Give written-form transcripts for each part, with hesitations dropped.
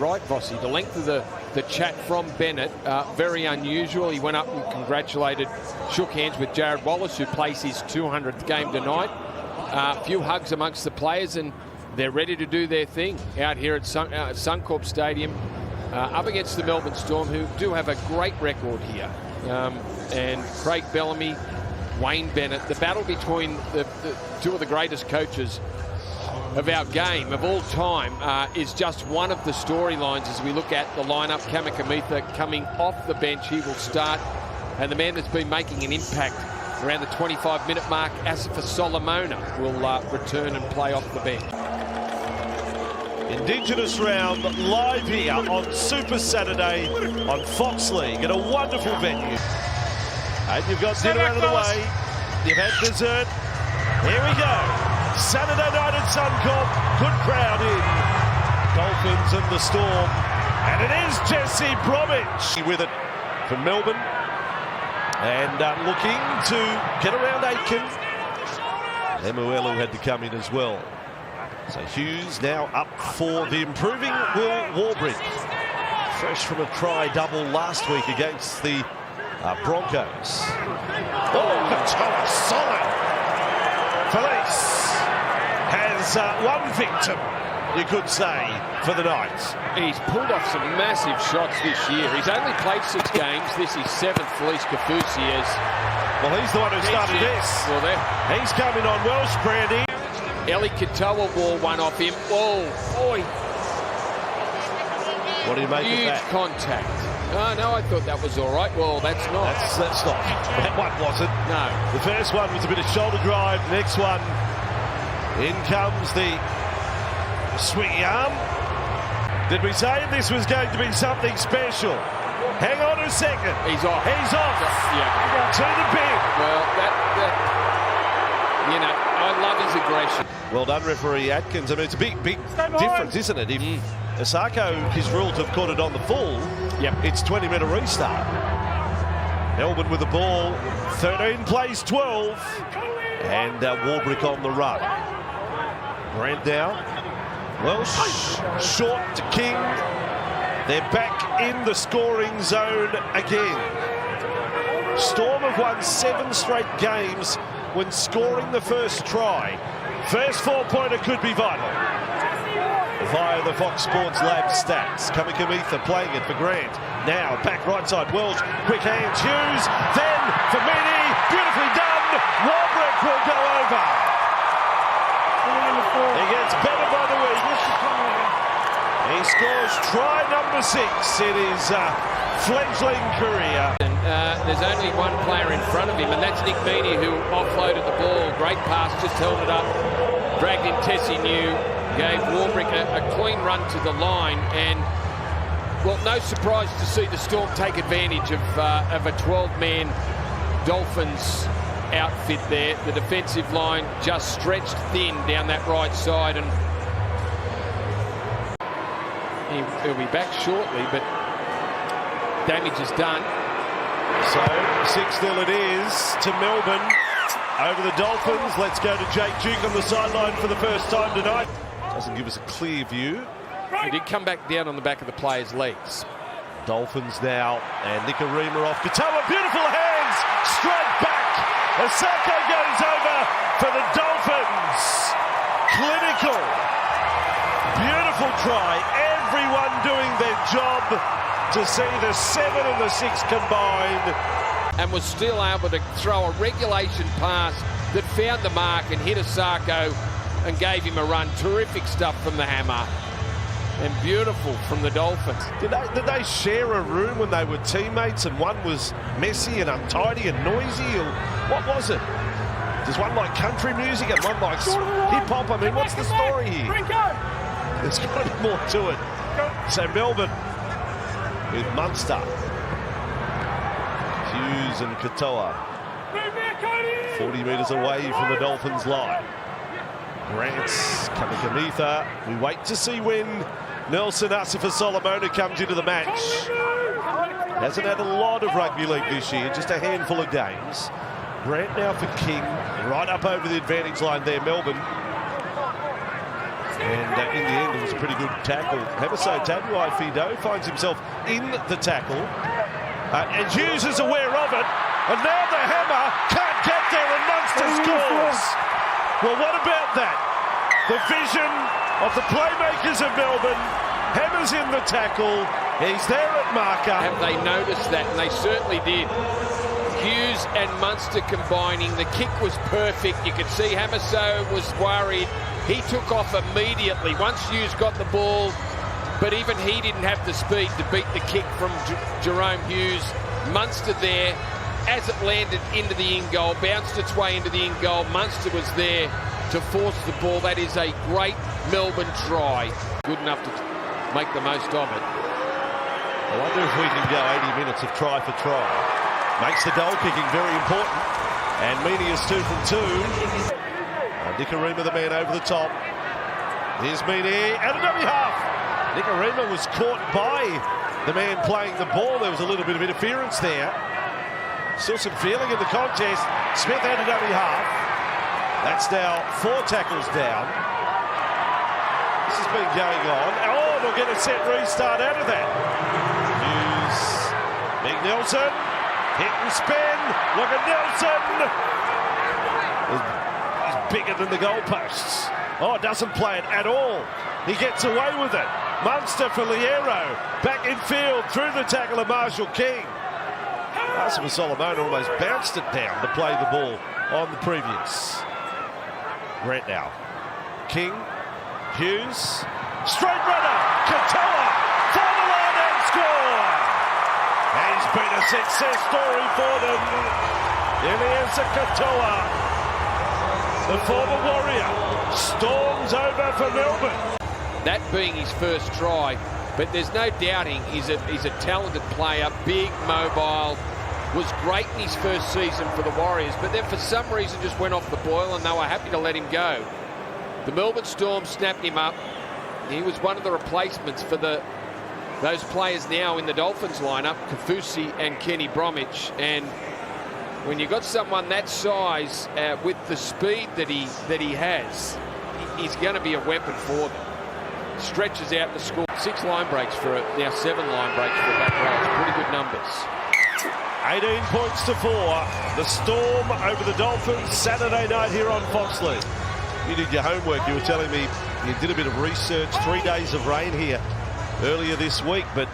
right, Vossi. The length of the chat from Bennett, very unusual. He went up and congratulated, shook hands with Jared Wallace, who plays his 200th game tonight. A few hugs amongst the players, and they're ready to do their thing out here at Suncorp Stadium, up against the Melbourne Storm, who do have a great record here. And Craig Bellamy, Wayne Bennett, the battle between the two of the greatest coaches of our game of all time is just one of the storylines as we look at the lineup. Kamikamica coming off the bench, he will start, and the man that's been making an impact around the 25-minute mark, Asifa Solomona, will return and play off the bench. Indigenous round live here on Super Saturday on Fox League at a wonderful venue. And you've got dinner out of the way, you've had dessert. Here we go. Saturday night at Suncorp, good crowd in. Dolphins and the Storm. And it is Jesse Bromwich with it from Melbourne. And looking to get around Aitken. Emuelu had to come in as well. So Hughes now up for the improving Will Warbrick. Fresh from a try double last week against the Broncos. Oh, Katoa, solid. Felice has one victim, you could say, for the night. He's pulled off some massive shots this year. He's only played 6 games. This is 7th, Felice Kafusi is. Well, he's the one who started this. Well, he's coming on Welsh, Brandy. Eli Katoa wore one off him. Oh, boy. What do you make of that? Huge contact. Oh, no, I thought that was all right. Well, that's not. That's not. That one wasn't. No. The first one was a bit of shoulder drive. The next one, in comes the swinging arm. Did we say this was going to be something special? Hang on a second. He's off. He's off. Yeah. To the pin. Well, you know, I love his aggression. Well done, referee Atkins. I mean, it's a big difference, isn't it? If Osako is ruled to have caught it on the full, it's 20-minute restart. Melbourne with the ball, 13 plays 12, and Warbrick on the run. Grant now, Welsh, short to King. They're back in the scoring zone again. Storm have won 7 straight games when scoring the first try. First 4-pointer could be vital. Via the Fox Sports Lab stats. Kamikamica playing it for Grant. Now back right side, Welsh, quick hands, Hughes, then for Meany, beautifully done. Warbrick will go over. He gets better by the week. He scores try number 6 in his fledgling career. There's only one player in front of him, and that's Nick Meany, who offloaded the ball. Great pass, just held it up, dragged in Tessie New, gave Warbrick a clean run to the line, and, well, no surprise to see the Storm take advantage of a 12-man Dolphins outfit there. The defensive line just stretched thin down that right side, and he'll be back shortly, but damage is done. So 6-0 it is to Melbourne over the Dolphins. Let's go to Jake Duke on the sideline for the first time tonight. Doesn't give us a clear view. He did come back down on the back of the player's legs. Dolphins now, and Nikarima off. Katoa, beautiful hands, straight back. Osako goes over for the Dolphins. Clinical. Beautiful try. Everyone doing their job to see the 7 and the 6 combined. And was still able to throw a regulation pass that found the mark and hit Osako and gave him a run. Terrific stuff from the hammer. And beautiful from the Dolphins. Did they share a room when they were teammates and one was messy and untidy and noisy? Or what was it? Does one like country music and one likes hip-hop? I mean, what's the story here? There's got to be more to it. So Melbourne with Munster, Hughes and Katoa, 40 metres away from the Dolphins line. Grant's Kamikamica. We wait to see when Nelson Asifa Solomona comes into the match. Hasn't had a lot of rugby league this year, just a handful of games. Grant now for King, right up over the advantage line there, Melbourne. And in the end, it was a pretty good tackle. Hamiso Tabuai-Fidow finds himself in the tackle. And Hughes is aware of it. And now the hammer can't get there, and Munster scores. Well, what about that? The vision of the playmakers of Melbourne. Hammer's in the tackle. He's there at marker. Have they noticed that? And they certainly did. Hughes and Munster combining. The kick was perfect. You could see Hamiso was worried. He took off immediately once Hughes got the ball, but even he didn't have the speed to beat the kick from Jerome Hughes. Munster there, as it landed into the in-goal, bounced its way into the in-goal. Munster was there to force the ball. That is a great Melbourne try. Good enough to make the most of it. I wonder if we can go 80 minutes of try for try. Makes the goal kicking very important. And Meany is 2 from 2. Nikorima, the man over the top. Here's Meany, and a dummy half. Nikorima was caught by the man playing the ball. There was a little bit of interference there. Still some feeling in the contest. Smith had a dummy half. That's now 4 tackles down. This has been going on. Oh, they'll get a set restart out of that. Hughes, Big Nelson, hit and spin. Look at Nelson. Bigger than the goalposts. Oh, doesn't play it at all. He gets away with it. Munster for Liero. Back in field through the tackle of Marshall King. Asamoah-Solomona almost bounced it down to play the ball on the previous. Grant now. King. Hughes. Straight runner. Katoa. For the line and score. He's been a success story for them. Eliesa Katoa, the former Warrior, storms over for Melbourne. That being his first try, but there's no doubting he's a talented player, big, mobile, was great in his first season for the Warriors, but then for some reason just went off the boil and they were happy to let him go. The Melbourne Storm snapped him up. He was one of the replacements for those players now in the Dolphins lineup, Kafusi and Kenny Bromwich, and when you've got someone that size with the speed that he has, he's going to be a weapon for them. Stretches out the score. 6 line breaks for it, now 7 line breaks for back row. Pretty good numbers. 18 points to 4. The Storm over the Dolphins Saturday night here on Fox League. You did your homework. You were telling me you did a bit of research. 3 days of rain here earlier this week, but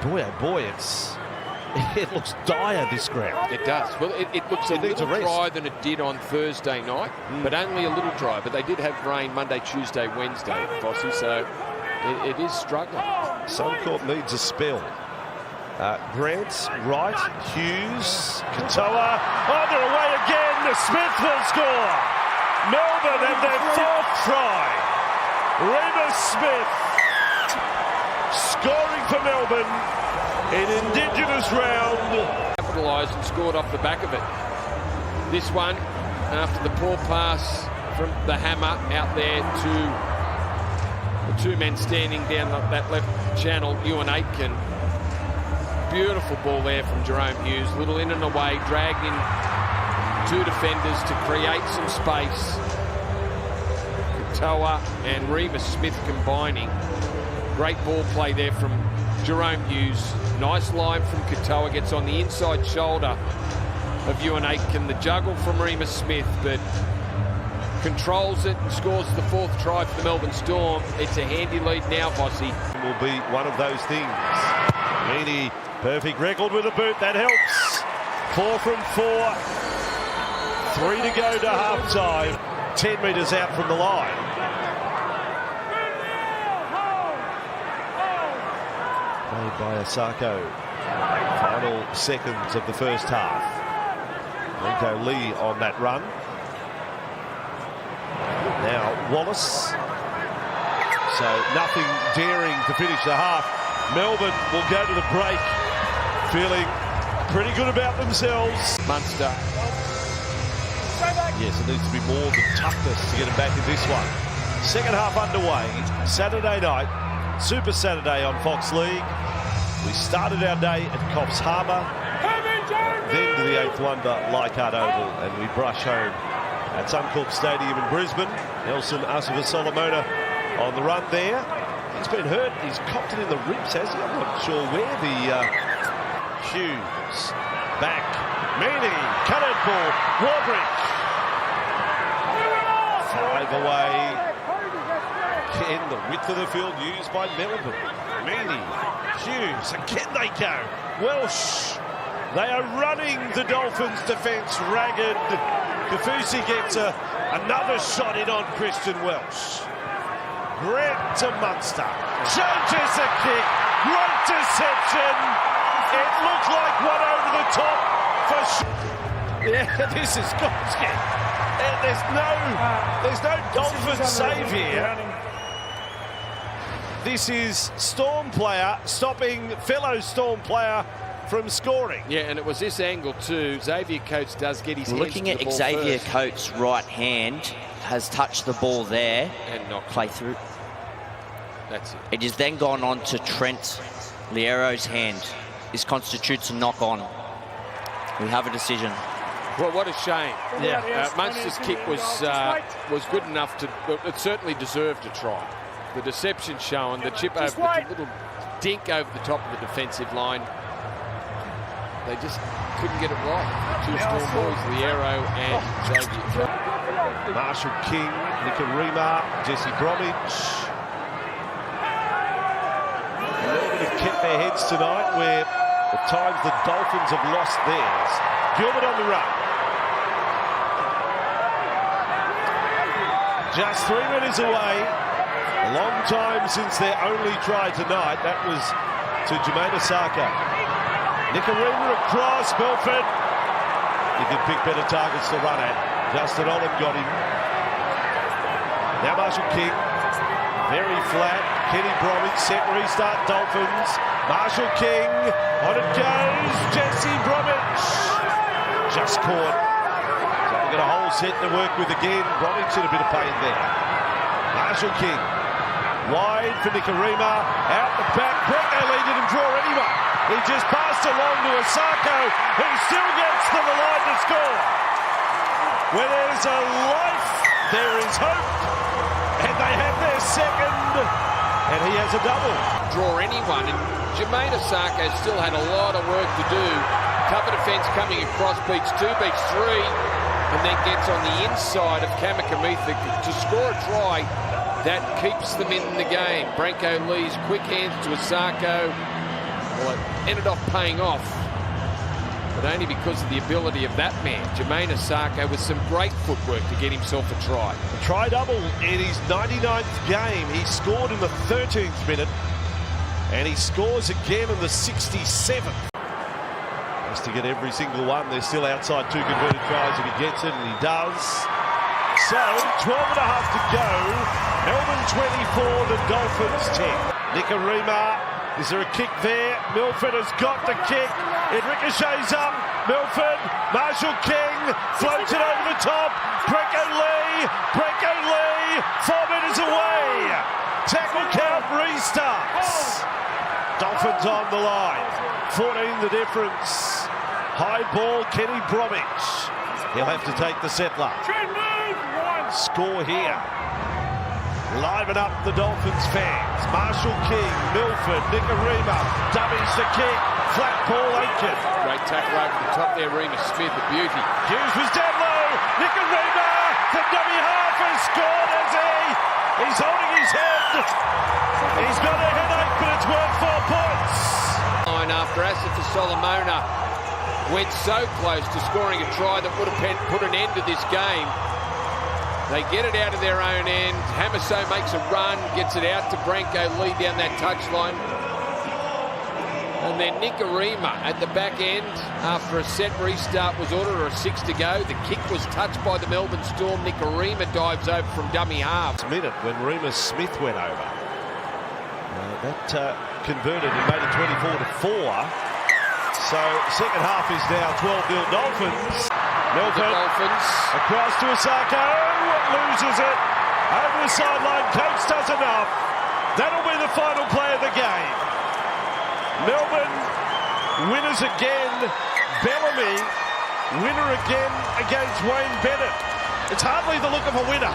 boy, oh boy, it looks dire, this ground. It does. Well, it looks a little drier than it did on Thursday night, but only a little dry. But they did have rain Monday, Tuesday, Wednesday, Bossy, so it is struggling. Suncorp needs a spell. Grant, Wright, Hughes, Katoa. Oh, they're away again. Smith will score. Melbourne and their 4th try. Remus Smith scoring for Melbourne in Indigenous round. Capitalised and scored off the back of it. This one, after the poor pass from the hammer out there to the 2 men standing down that left channel, Ewan Aitken. Beautiful ball there from Jerome Hughes. Little in and away, dragged in 2 defenders to create some space. Katoa and Remus Smith combining. Great ball play there from Jerome Hughes. Nice line from Katoa, gets on the inside shoulder of Ewan Aitken. The juggle from Remus Smith, but controls it and scores the 4th try for the Melbourne Storm. It's a handy lead now, Bossy. Will be one of those things. Meany, perfect record with a boot, that helps. 4 from 4. 3 to go to half-time. 10 metres out from the line. Played by Osako. Final seconds of the first half. Rico Lee on that run. Now Wallace. So nothing daring to finish the half. Melbourne will go to the break feeling pretty good about themselves. Munster. Yes, it needs to be more than toughness to get him back in this one. Second half underway. Saturday night. Super Saturday on Fox League. We started our day at Coffs Harbour, then to the 8th wonder, Leichhardt Oval, and we brush home at Suncorp Stadium in Brisbane. Nelson Asamoah-Solomona on the run there. He's been hurt. He's copped it in the ribs, has he? I'm not sure where. The Hughes back. Meany, coloured ball. Warbridge. 5 away. Again, the width of the field used by Melbourne. Meany, Hughes, again they go. Welsh. They are running the Dolphins' defence ragged. Kafusi gets another shot in on Christian Welsh. Grant to Munster. Changes the kick. Great deception. It looked like one over the top for yeah, this is Gonski. There's no Dolphin save here. This is Storm player stopping fellow Storm player from scoring. Yeah, and it was this angle too. Xavier Coates does get his looking hands to the at ball Xavier first. Coates' right hand has touched the ball there And not play through. That's it. It has then gone on to Trent Liero's hand. This constitutes a knock on. We have a decision. Well, what a shame. Yeah. Munster's kick was good enough to. It certainly deserved a try. The deception shown, the chip over, the little dink over the top of the defensive line. They just couldn't get it right. Two Storm boys, Liero and Xavier. Marshall King, Nicarima, Jesse Bromwich. Melbourne have kept their heads tonight, where at times the Dolphins have lost theirs. Gilbert on the run. Just 3 minutes away. A long time since their only try tonight. That was to Jermaine Osaka. Nicarima across, Belford. He could pick better targets to run at. Justin Olam got him. Now Marshall King. Very flat. Kenny Bromwich, set restart Dolphins. Marshall King. On it goes. Jesse Bromwich. Just caught. So we've got a whole set to work with again. Bromwich in a bit of pain there. Marshall King. Wide for Nicarima. Out the back. Breckley didn't draw anyone. He just passed along to Osako, who still gets to the line to score. Where there's a life, there is hope. And they have their second. And he has a double. Draw anyone. And Jermaine Osako still had a lot of work to do. Cover defence coming across, beats 2, beats 3, and then gets on the inside of Kamikamitha to score a try that keeps them in the game. Branko Lee's quick hands to Osako. Well, it ended up paying off, but only because of the ability of that man, Jermaine Osako, with some great footwork to get himself a try. A try double in his 99th game. He scored in the 13th minute, and he scores again in the 67th. Has to get every single one. They're still outside 2 converted tries, and he gets it, and he does. So, 12 and a half to go. Melbourne 24, the Dolphins 10. Nicarima, is there a kick there? Milford has got the kick. It ricochets up. Milford, Marshall King, floats it over the top. Branko Lee, 4 minutes away. Tackle count restarts. Dolphins on the line. 14 the difference. High ball, Kenny Bromwich. He'll have to take the settler. Score here. Liven up the Dolphins fans. Marshall King, Milford, Nicarima, dummies the kick. Flat ball, Aiken. Great tackle over the top there, Remus Smith, the beauty. Hughes was down low. Nicarima from dummy half has scored, has he? He's holding his head. He's got a headache, but it's worth 4 points. After Asifa Solomona went so close to scoring a try that would have put an end to this game. They get it out of their own end. Hamiso makes a run, gets it out to Branko Lee down that touchline. And then Nicarima at the back end, after a set restart was ordered, or a 6 to go. The kick was touched by the Melbourne Storm. Nicarima dives over from dummy half. Minute when Remus Smith went over. That converted and made it 24-4. So second half is now 12-0 Dolphins. Melbourne Dolphins across to Osako, loses it over the sideline. Coates does enough. That'll be the final play of the game. Melbourne winners again. Bellamy winner again against Wayne Bennett. It's hardly the look of a winner.